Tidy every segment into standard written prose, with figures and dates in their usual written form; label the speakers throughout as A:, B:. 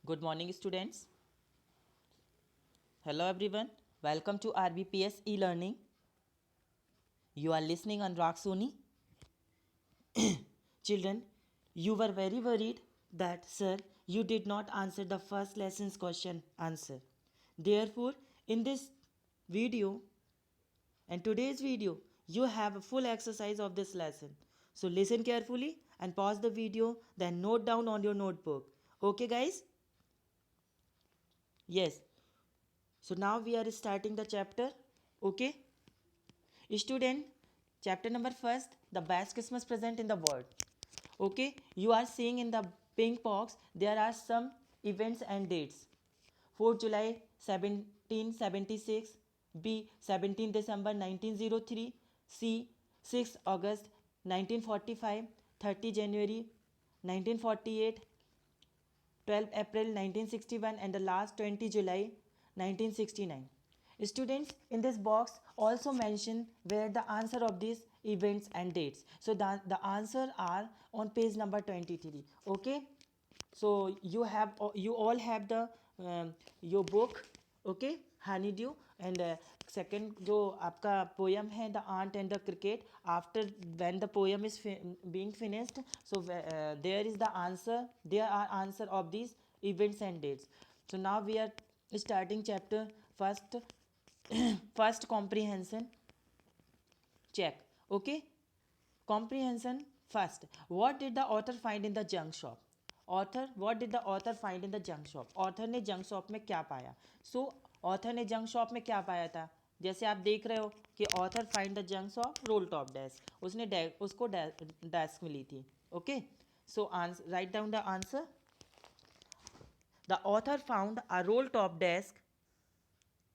A: Good morning, students. Hello, everyone. Welcome to RBPS e-learning. You are listening on Rock Sony. Children, you were very worried that, sir, you did not answer the first lesson's question answer. Therefore, in this video and today's video, you have a full exercise of this lesson. So listen carefully and pause the video, then note down on your notebook. Okay, guys? Yes. So now we are starting the chapter. Okay? Student, chapter number first, the best Christmas present in the world. Okay, you are seeing in the pink box there are some events and dates. 4th July 1776, B 17 December 1903, C 6 August 1945, 30 January 1948, 12 April 1961 and the last 20 July 1969. Students, in this box also mention where the answer of these events and dates. So the answer are on page number 23. Okay. So you all have the your book. Okay, honeydew and second जो आपका poem है the ant and the cricket. After when the poem is being finished, so there is the answer. There are answer of these events and dates. So now we are starting chapter first. First comprehension check. Okay, comprehension first. What did the author find in the junk shop? What did the author find in the junk shop? Author ने junk shop में क्या पाया? So author ने junk shop में क्या पाया था? जैसे आप देख रहे हो कि author find the junk shop roll top desk. उसको desk मिली थी. Okay, so write down the answer. The author found a roll top desk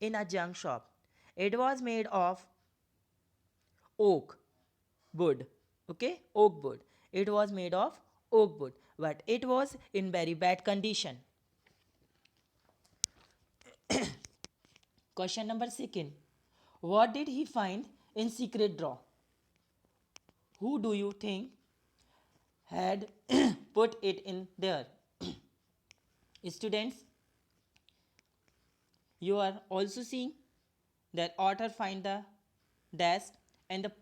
A: in a junk shop. It was made of oak wood. Okay, oak wood. It was made of oak wood, but it was in very bad condition. Question number second. What did he find in secret drawer? Who do you think had put it in there? Students, you are also seeing that author find the desk and the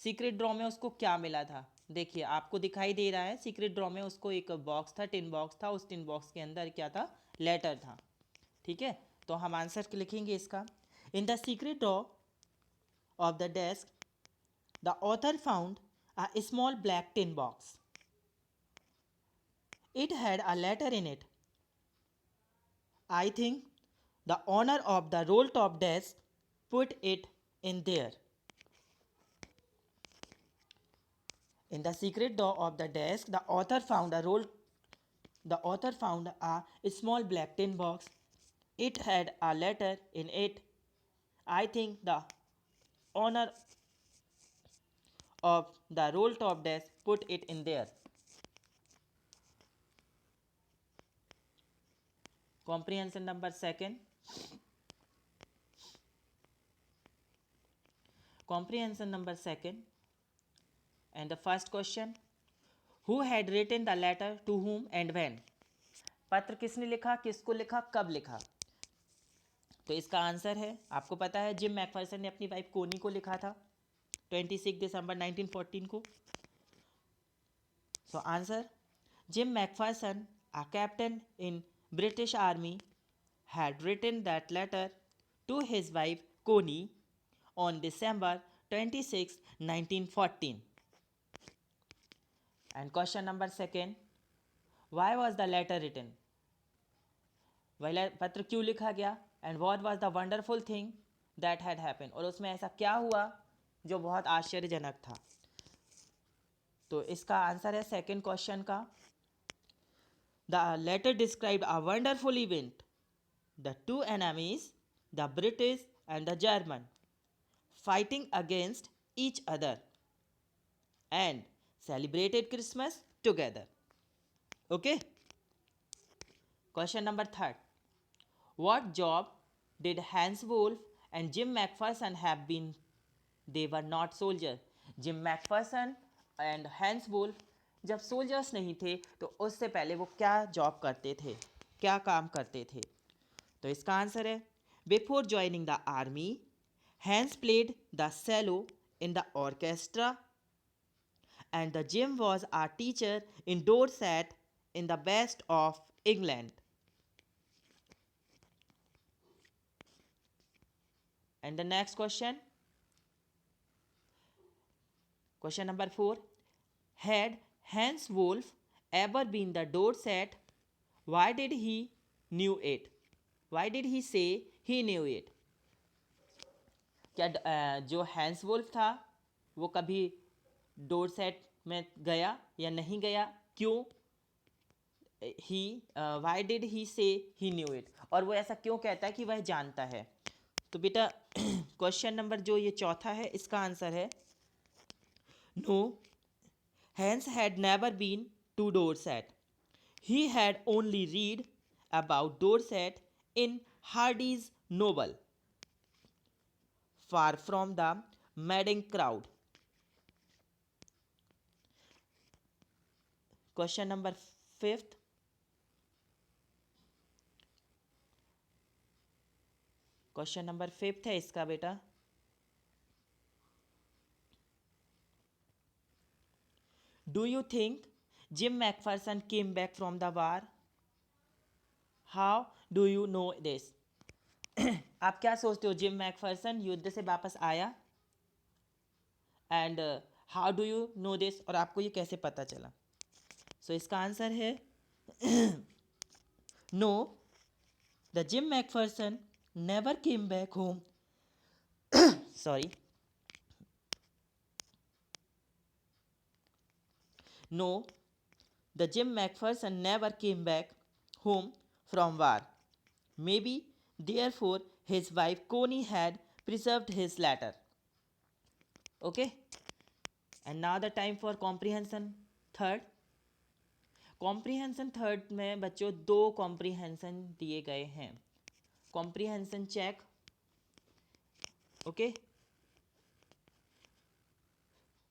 A: secret draw में उसको क्या मिला था. देखिए आपको दिखाई दे रहा है सीक्रेट ड्रॉ में उसको एक बॉक्स था, टिन बॉक्स था. उस टिन बॉक्स के अंदर क्या था? लेटर था. ठीक है, तो हम आंसर लिखेंगे इसका. In the secret drawer of the desk the author found a small black tin box. It had a letter in it. I think the owner of the roll top desk put it in there. In the secret drawer of the desk, the author found a small black tin box. It had a letter in it. I think the owner of the roll top desk put it in there. Comprehension number second. Comprehension number second. And the first question, who had written the letter to whom and when? पत्र किसने लिखा, किसको लिखा, कब लिखा? तो इसका answer है, आपको पता है जिम मैकफर्सन ने अपनी वाइफ कोनी को लिखा था 26 दिसंबर 1914 को. So answer, gym Macpherson, a captain in British Army, had written that letter to his wife Connie on December 26, 1914. And question number second, why was the letter written? वह पत्र क्यों लिखा गया? And what was the wonderful thing that had happen? और उसमें ऐसा क्या हुआ जो बहुत आश्चर्यजनक था? तो इसका आंसर है सेकंड क्वेश्चन का. The letter describe a wonderful event. The two enemies, the British and the German, fighting against each other and celebrated Christmas together. Okay. Question number third. What job did Hans Wolf and Jim McPherson have been? They were not soldiers. Jim McPherson and Hans Wolf जब soldiers नहीं थे तो उससे पहले वो क्या job करते थे? क्या काम करते थे? तो इसका आंसर है before joining the army Hans played the cello in the orchestra and the Jim was a teacher in Dorset in the west of England. And the next question number 4. Had Hans Wolf ever been the Dorset? Why did he knew it? Why did he say he knew it? क्या जो hence wolf था वो कभी Dorset में गया या नहीं गया? क्यों? ही वाई डिड ही से ही न्यू इट, और वो ऐसा क्यों कहता है कि वह जानता है? तो बेटा क्वेश्चन नंबर जो ये चौथा है इसका आंसर है no, Hans had never been to Dorset, he had only read about Dorset in Hardy's novel far from the madding crowd. Question number 5th. Question number 5th है इसका बेटा, do you think Jim Macpherson came back from the war? How do you know this? आप क्या सोचते हो, gym Macpherson युद्ध से वापस आया? And how do you know this, और आपको ये कैसे पता चला? सो इसका आंसर है no, the Jim Macpherson never came back home sorry, no, the Jim McPherson never came back home from war. Maybe therefore his wife Connie had preserved his letter. Okay, and now the time for comprehension third. comprehension third में बच्चों दो comprehension दिए गए हैं. comprehension check. Okay,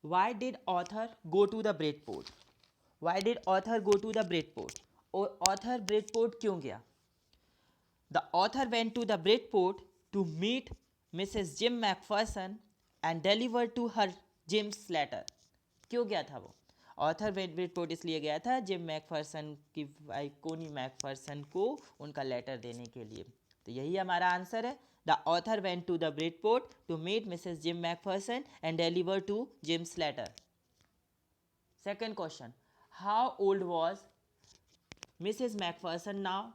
A: why did author go to the Bridport? Why did author go to the Bridport? और author Bridport क्यों गया? The author went to the Bridport to meet Mrs. Jim McPherson and deliver to her Jim's letter. क्यों गया था वो? Author Bridport इसलिए गया था जिम मैकफर्सन की वाइफ कोनी मैकफर्सन को उनका लेटर देने के लिए. तो यही हमारा आंसर है. The author went to the Bridport to meet Mrs Jim Macpherson and deliver to Jim's letter. Second question, how old was Mrs Macpherson now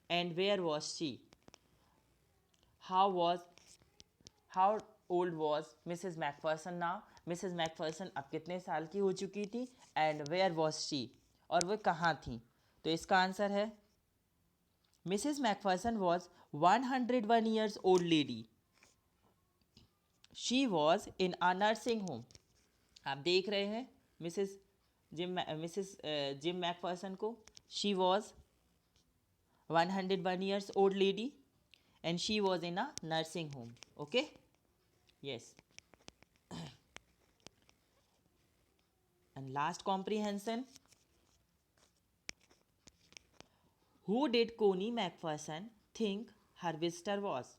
A: and where was she? How old was Mrs. McPherson now? Mrs. McPherson अब कितने साल की हो चुकी थी? And where was she? और वो कहाँ थी? तो इसका आंसर है Mrs. McPherson was 101 years old lady. She was in a nursing home. आप देख रहे हैं मिसेस जिम मैकफर्सन को. She was 101 years old lady and she was in a nursing home. Okay, yes. And last comprehension, who did Connie McPherson think her visitor was?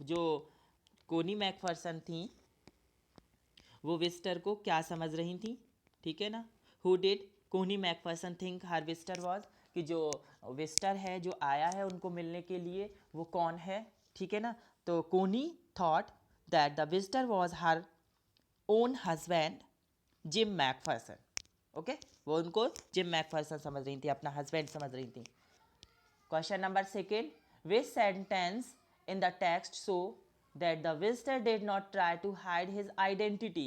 A: जो कोनी Macpherson थी वो visitor को क्या समझ रही थी? ठीक है ना. हु डिड कोनी Macpherson think her visitor was, कि जो विजिटर है जो आया है उनको मिलने के लिए वो कौन है? ठीक है ना. तो कोनी thought that the visitor was her own husband gym Macpherson. Okay, वो उनको जिम मैकफर्सन समझ रही थी, अपना हस्बैंड समझ रही थी. Question number second, which sentence in the text so that the visitor did not try to hide his identity?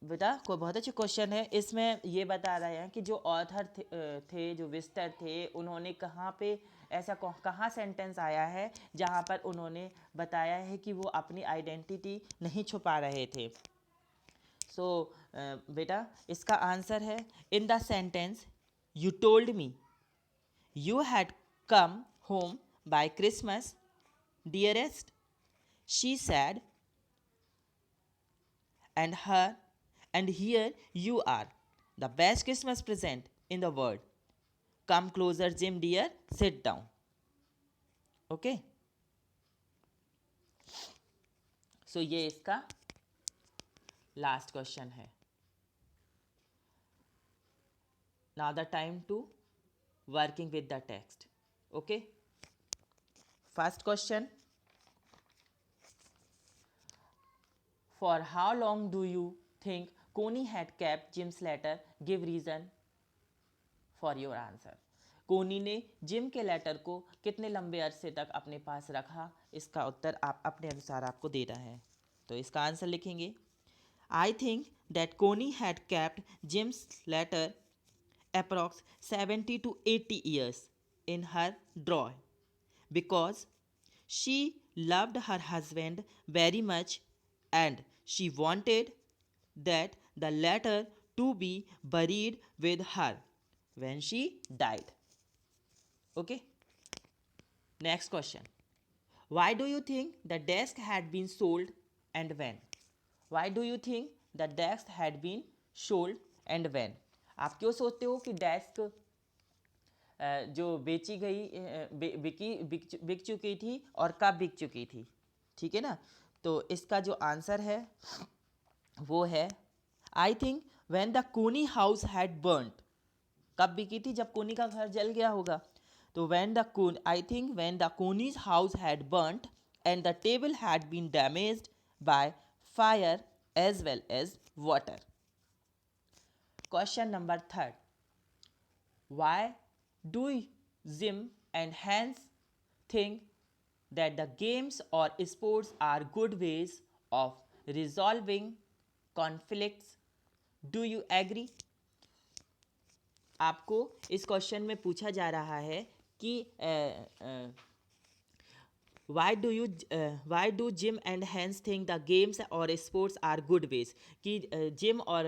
A: बेटा कोई बहुत अच्छा क्वेश्चन है. इसमें ये बता रहे हैं कि जो ऑथर थे जो विजिटर थे उन्होंने कहाँ पे ऐसा कहाँ सेंटेंस आया है जहाँ पर उन्होंने बताया है कि वो अपनी आइडेंटिटी नहीं छुपा रहे थे. सो बेटा इसका आंसर है in the sentence you told me you had come home by Christmas dearest, she said, and and here you are, the best Christmas present in the world. Come closer, Jim dear, sit down. Okay? So ये इसका last question है. Now the time to working with the text. Okay? First question. For how long do you think Coney had kept Jim's letter? Give reason for your answer. कोनी ने gym के letter को कितने लंबे अरसे तक अपने पास रखा, इसका उत्तर आप अपने अनुसार आपको देना है. तो इसका आंसर लिखेंगे. I think that Connie had kept Jim's letter approx 70 to 80 years in her drawer because she loved her husband very much and she wanted that the letter to be buried with her when she died. Okay? Next question. Why do you think the desk had been sold and when? Why do you think the desk had been sold and when? आप क्यों सोचते हो कि desk जो बेची गई बिक चुकी थी और कब बिक चुकी थी? ठीक है ना. तो इसका जो आंसर है वो है आई थिंक व्हेन द कोनी हाउस हैड बर्न्ड. कब बिकी थी? जब कोनी का घर जल गया होगा. तो I think when the Connie's house had burned and the table had been damaged by fire as well as water. Question number 3. Why do Jim and Hans think that the games or sports are good ways of resolving conflicts? Do you agree? आपको इस question में पूछा जा रहा है कि why do Jim and Hans think the games or sports are good ways? कि gym और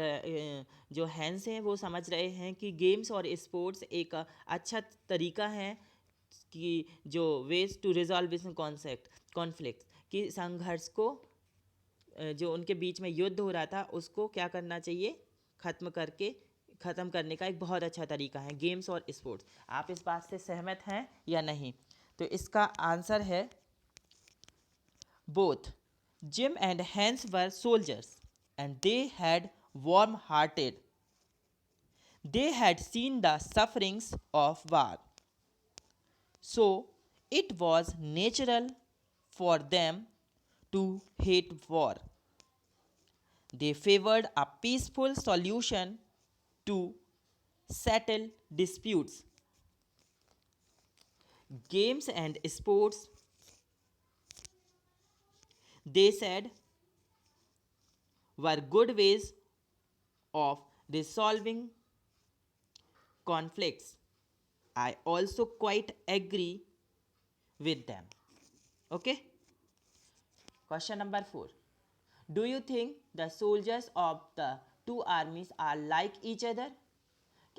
A: जो हैंस हैं वो समझ रहे हैं कि गेम्स और स्पोर्ट्स एक अच्छा तरीका है कि जो वेज टू रिजॉल्व कॉन्फ्लिक्ट, कि संघर्ष को जो उनके बीच में युद्ध हो रहा था उसको क्या करना चाहिए, ख़त्म करने का एक बहुत अच्छा तरीका है गेम्स और स्पोर्ट्स. आप इस बात से सहमत हैं या नहीं? तो इसका आंसर है both. Jim and Hans were soldiers and they had warm hearted. They had seen the sufferings of war. So it was natural for them to hate war. They favored a peaceful solution to settle disputes. Games and sports, they said, were good ways of resolving conflicts. I also quite agree with them. Okay? Question number 4. Do you think the soldiers of the two armies are like each other?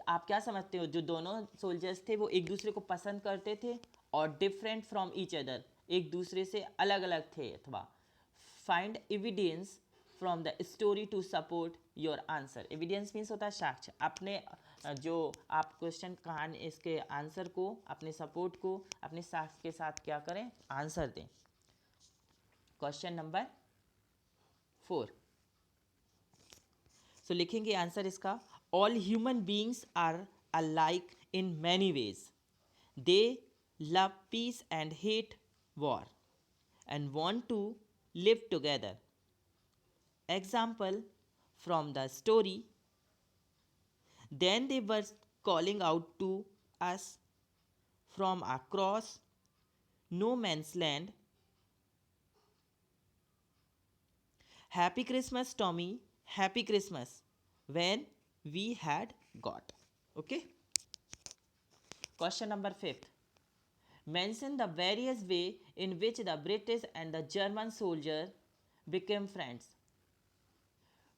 A: आप क्या समझते हो, जो दोनों soldiers थे वो एक दूसरे को पसंद करते थे और डिफरेंट फ्रॉम ईच अदर, एक दूसरे से अलग अलग थे, अथवा find evidence from the story to support your answer. Evidence means होता है साक्ष्य. अपने जो आप क्वेश्चन कहानी इसके आंसर को, अपने सपोर्ट को अपने साक्ष्य के साथ क्या करें, आंसर दें. Question number 4. सो लिखेंगे आंसर इसका. All human beings are alike in many ways. They love peace and hate war and want to live together. Example from the story. Then they were calling out to us from across no man's land. Happy Christmas, Tommy. Happy Christmas. When we had got. Okay. Question number 5. Mention the various way in which the British and the German soldier became friends.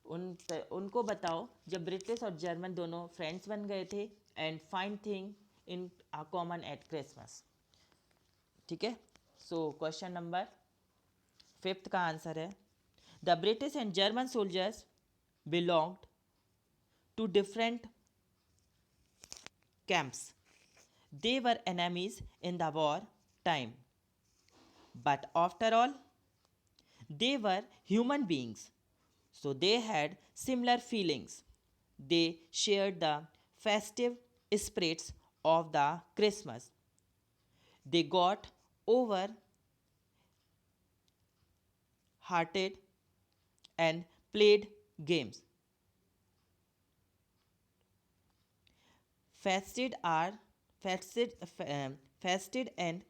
A: उनको बताओ जब British और German दोनों friends बन गए थे. And find thing in a common eight Christmas. ठीक है. सो क्वेश्चन नंबर 5 का आंसर है the British and German soldiers belonged to different camps. They were enemies in the war time. But after all, they were human beings, so they had similar feelings. They shared the festive spirits of the Christmas. They got over hearted and played games. Fasted are fasted and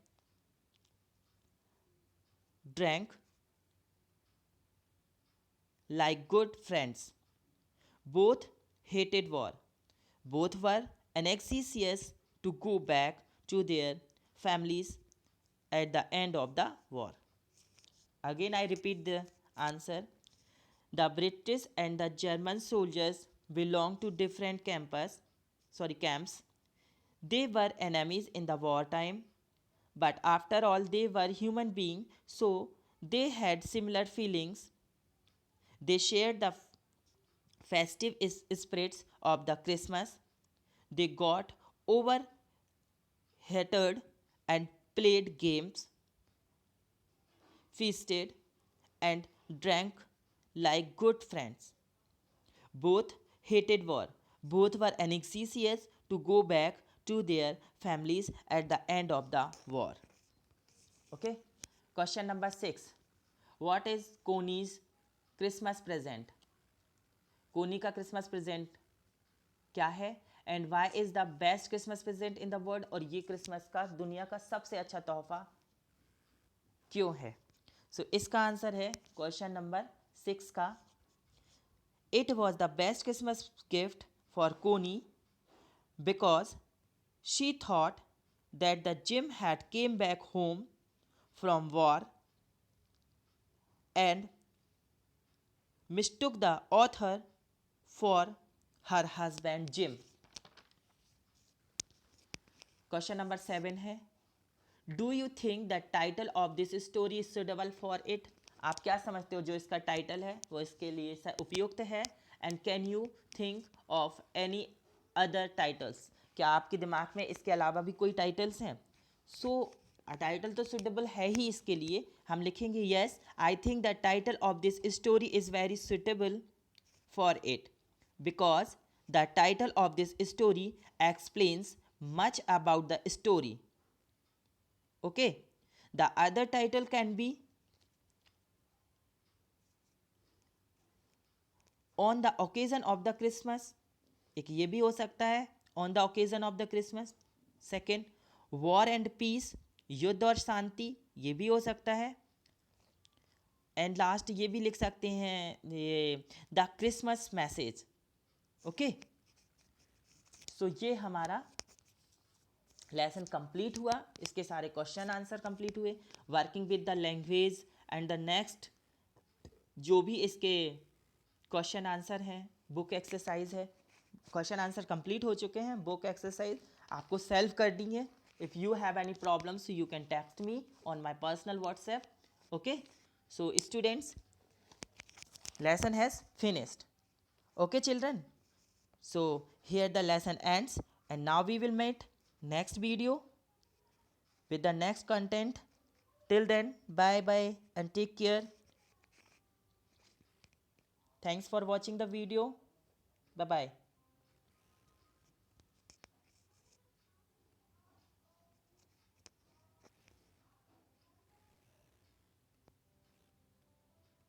A: drank like good friends. Both hated war. Both were anxious to go back to their families at the end of the war. Again, I repeat the answer. The British and the German soldiers belonged to different camps. They were enemies in the wartime, but after all, they were human beings, so they had similar feelings. They shared the festive spirits of the Christmas. They got overheated and played games, feasted, and drank like good friends. Both hated war. Both were anxious to go back to their families at the end of the war. Okay. Question number 6. What is Coney's Christmas present? कोनी का Christmas present क्या है and why is the best Christmas present in the world, और ये Christmas का दुनिया का सबसे अच्छा तोहफा क्यों है? सो इसका आंसर है क्वेश्चन नंबर 6 का, it was the best Christmas gift for Connie because she thought that the Jim had came back home from war and mistook the author for her husband Jim. Question number 7 है, Do you think the title of this story is suitable for it? आप क्या समझते हो जो इसका title है वो इसके लिए उपयुक्त है? And can you think of any other titles? क्या आपके दिमाग में इसके अलावा भी कोई टाइटल्स हैं? सो टाइटल तो सुटेबल है ही इसके लिए, हम लिखेंगे yes I think the title of this story is very suitable for it because the title of this story explains much about the story. Okay, the other title can be on the occasion of the Christmas. एक ये भी हो सकता है on the occasion of the Christmas. Second, war and peace, युद्ध और शांति, ये भी हो सकता है. एंड लास्ट ये भी लिख सकते हैं ये द क्रिसमस मैसेज. ओके, सो ये हमारा लेसन कंप्लीट हुआ, इसके सारे क्वेश्चन आंसर कंप्लीट हुए. Working with the language and the next जो भी इसके क्वेश्चन आंसर हैं, बुक एक्सरसाइज है, क्वेश्चन आंसर कंप्लीट हो चुके हैं. बुक एक्सरसाइज आपको सेल्व करनी है. If you have any problems you can text me on my personal WhatsApp. Okay, so students, lesson has finished. Okay children, so here the lesson ends and now we will meet next video with the next content. Till then, bye bye and take care. Thanks for watching the video. Bye bye.